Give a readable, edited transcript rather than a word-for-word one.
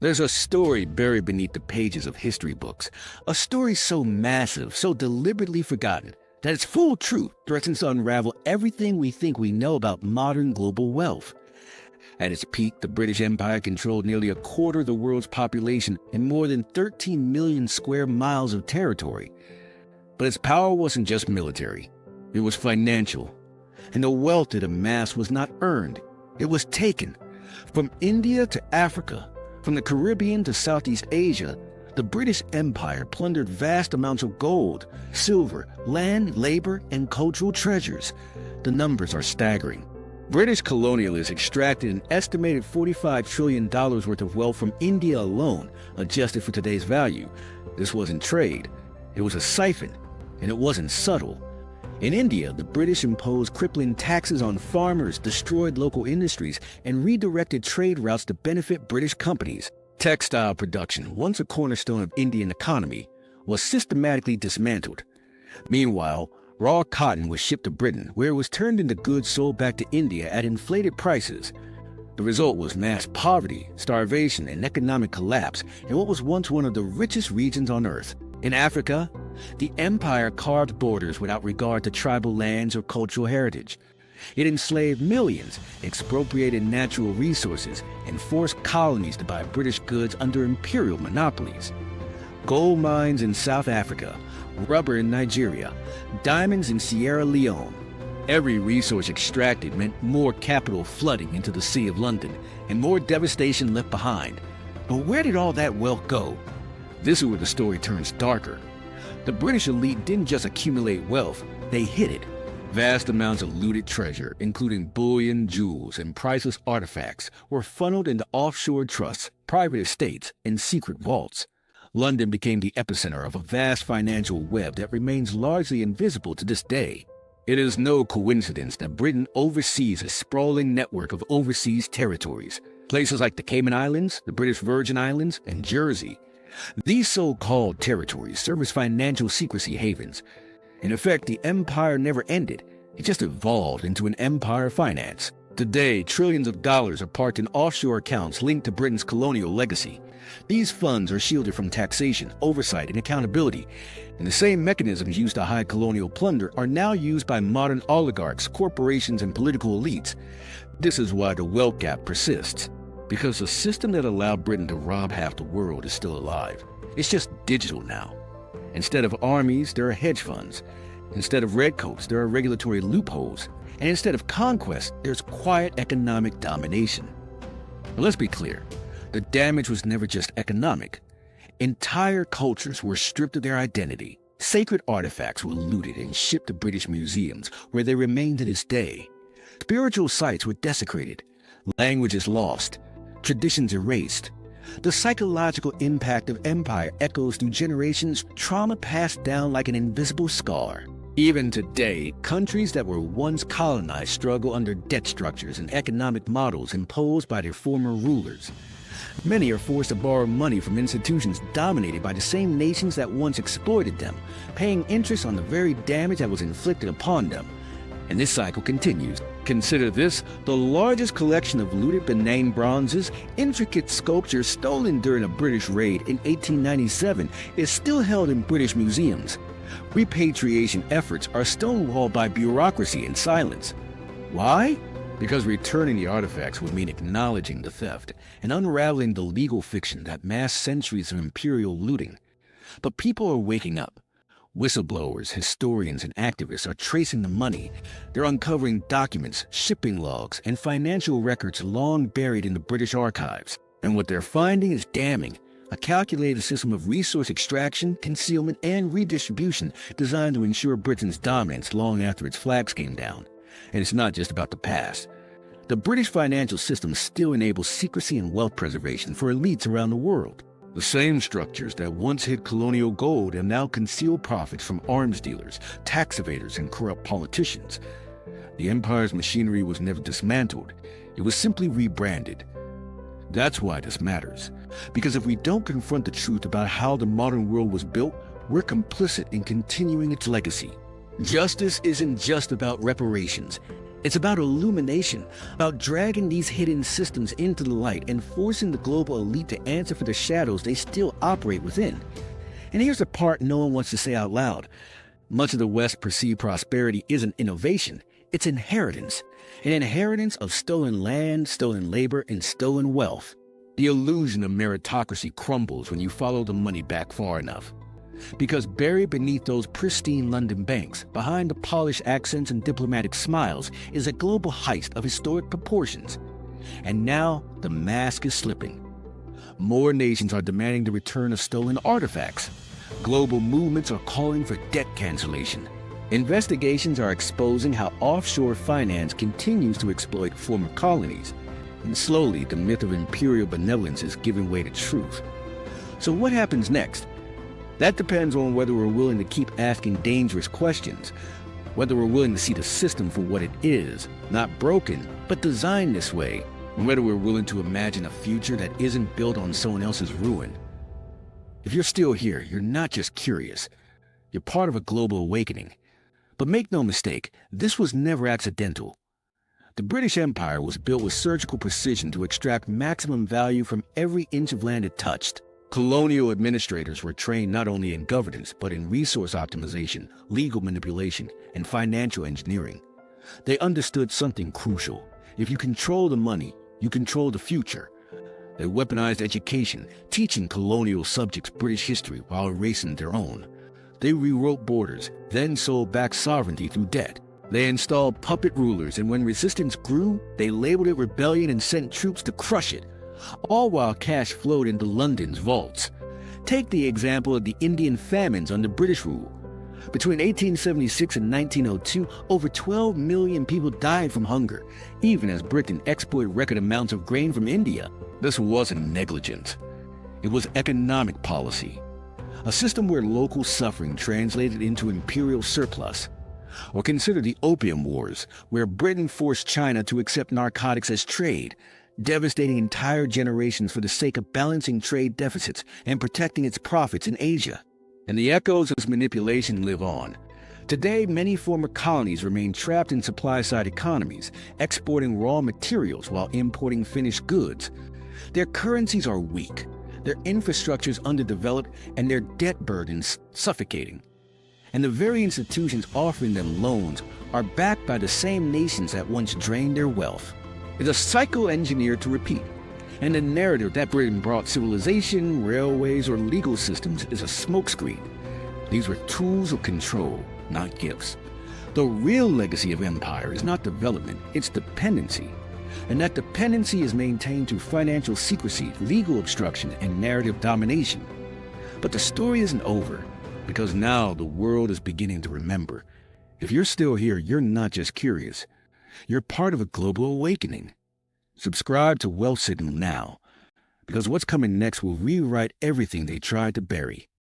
There's a story buried beneath the pages of history books. A story so massive, so deliberately forgotten, that its full truth threatens to unravel everything we think we know about modern global wealth. At its peak, the British Empire controlled nearly a quarter of the world's population and more than 13 million square miles of territory. But its power wasn't just military. It was financial. And the wealth it amassed was not earned. It was taken. From India to Africa, from the Caribbean to Southeast Asia, the British Empire plundered vast amounts of gold, silver, land, labor, and cultural treasures. The numbers are staggering. British colonialists extracted an estimated $45 trillion worth of wealth from India alone, adjusted for today's value. This wasn't trade. It was a siphon, and it wasn't subtle. In India, the British imposed crippling taxes on farmers, destroyed local industries, and redirected trade routes to benefit British companies. Textile production, once a cornerstone of Indian economy, was systematically dismantled. Meanwhile, raw cotton was shipped to Britain, where it was turned into goods sold back to India at inflated prices. The result was mass poverty, starvation, and economic collapse in what was once one of the richest regions on Earth. In Africa, the empire carved borders without regard to tribal lands or cultural heritage. It enslaved millions, expropriated natural resources, and forced colonies to buy British goods under imperial monopolies. Gold mines in South Africa, rubber in Nigeria, diamonds in Sierra Leone. Every resource extracted meant more capital flooding into the Sea of London and more devastation left behind. But where did all that wealth go? This is where the story turns darker. The British elite didn't just accumulate wealth, they hid it. Vast amounts of looted treasure, including bullion, jewels, and priceless artifacts, were funneled into offshore trusts, private estates, and secret vaults. London became the epicenter of a vast financial web that remains largely invisible to this day. It is no coincidence that Britain oversees a sprawling network of overseas territories, places like the Cayman Islands, the British Virgin Islands, and Jersey. These so-called territories serve as financial secrecy havens. In effect, the empire never ended. It just evolved into an empire of finance. Today, trillions of dollars are parked in offshore accounts linked to Britain's colonial legacy. These funds are shielded from taxation, oversight, and accountability. And the same mechanisms used to hide colonial plunder are now used by modern oligarchs, corporations, and political elites. This is why the wealth gap persists. Because the system that allowed Britain to rob half the world is still alive. It's just digital now. Instead of armies, there are hedge funds. Instead of redcoats, there are regulatory loopholes. And instead of conquest, there's quiet economic domination. But let's be clear, the damage was never just economic. Entire cultures were stripped of their identity. Sacred artifacts were looted and shipped to British museums, where they remain to this day. Spiritual sites were desecrated, languages lost, traditions erased. The psychological impact of empire echoes through generations, trauma passed down like an invisible scar. Even today, countries that were once colonized struggle under debt structures and economic models imposed by their former rulers. Many are forced to borrow money from institutions dominated by the same nations that once exploited them, paying interest on the very damage that was inflicted upon them. And this cycle continues. Consider this, the largest collection of looted Benin bronzes, intricate sculptures stolen during a British raid in 1897, is still held in British museums. Repatriation efforts are stonewalled by bureaucracy and silence. Why? Because returning the artifacts would mean acknowledging the theft and unraveling the legal fiction that masked centuries of imperial looting. But people are waking up. Whistleblowers, historians, and activists are tracing the money. They're uncovering documents, shipping logs, and financial records long buried in the British archives. And what they're finding is damning. A calculated system of resource extraction, concealment, and redistribution designed to ensure Britain's dominance long after its flags came down. And it's not just about the past. The British financial system still enables secrecy and wealth preservation for elites around the world. The same structures that once hid colonial gold have now concealed profits from arms dealers, tax evaders, and corrupt politicians. The empire's machinery was never dismantled. It was simply rebranded. That's why this matters. Because if we don't confront the truth about how the modern world was built, we're complicit in continuing its legacy. Justice isn't just about reparations. It's about illumination, about dragging these hidden systems into the light and forcing the global elite to answer for the shadows they still operate within. And here's the part no one wants to say out loud. Much of the West's perceived prosperity isn't innovation, it's inheritance. An inheritance of stolen land, stolen labor, and stolen wealth. The illusion of meritocracy crumbles when you follow the money back far enough. Because buried beneath those pristine London banks, behind the polished accents and diplomatic smiles, is a global heist of historic proportions. And now, the mask is slipping. More nations are demanding the return of stolen artifacts. Global movements are calling for debt cancellation. Investigations are exposing how offshore finance continues to exploit former colonies. And slowly, the myth of imperial benevolence is giving way to truth. So what happens next? That depends on whether we're willing to keep asking dangerous questions, whether we're willing to see the system for what it is, not broken, but designed this way, and whether we're willing to imagine a future that isn't built on someone else's ruin. If you're still here, you're not just curious. You're part of a global awakening. But make no mistake, this was never accidental. The British Empire was built with surgical precision to extract maximum value from every inch of land it touched. Colonial administrators were trained not only in governance, but in resource optimization, legal manipulation, and financial engineering. They understood something crucial. If you control the money, you control the future. They weaponized education, teaching colonial subjects British history while erasing their own. They rewrote borders, then sold back sovereignty through debt. They installed puppet rulers, and when resistance grew, they labeled it rebellion and sent troops to crush it. All while cash flowed into London's vaults. Take the example of the Indian famines under British rule. Between 1876 and 1902, over 12 million people died from hunger, even as Britain exported record amounts of grain from India. This wasn't negligence. It was economic policy. A system where local suffering translated into imperial surplus. Or consider the Opium Wars, where Britain forced China to accept narcotics as trade, devastating entire generations for the sake of balancing trade deficits and protecting its profits in Asia. And the echoes of this manipulation live on. Today, many former colonies remain trapped in supply-side economies, exporting raw materials while importing finished goods. Their currencies are weak, their infrastructures underdeveloped, and their debt burdens suffocating. And the very institutions offering them loans are backed by the same nations that once drained their wealth. It's a cycle engineered to repeat, and the narrative that Britain brought civilization, railways, or legal systems is a smokescreen. These were tools of control, not gifts. The real legacy of empire is not development, it's dependency. And that dependency is maintained through financial secrecy, legal obstruction, and narrative domination. But the story isn't over, because now the world is beginning to remember. If you're still here, you're not just curious. You're part of a global awakening. Subscribe to Wealth Signal now, because what's coming next will rewrite everything they tried to bury.